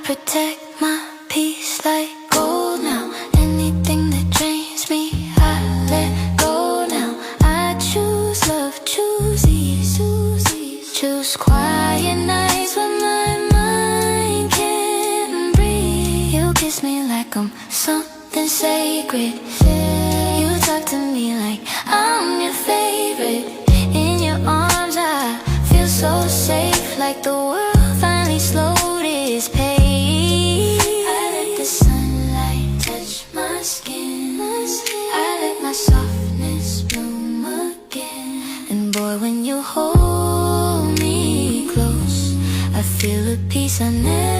protect my peace like gold now. Anything that drains me, I let go now. I choose love, choose ease, choose quiet nights when my mind can't breathe. You kiss me like I'm something sacred. You talk to me like I'm your favorite. In your arms I feel so safe, like the world finally slowed its pace. I let the sunlight touch my skin. I let my softness bloom again. And boy, when you hold me close, I feel a peace I never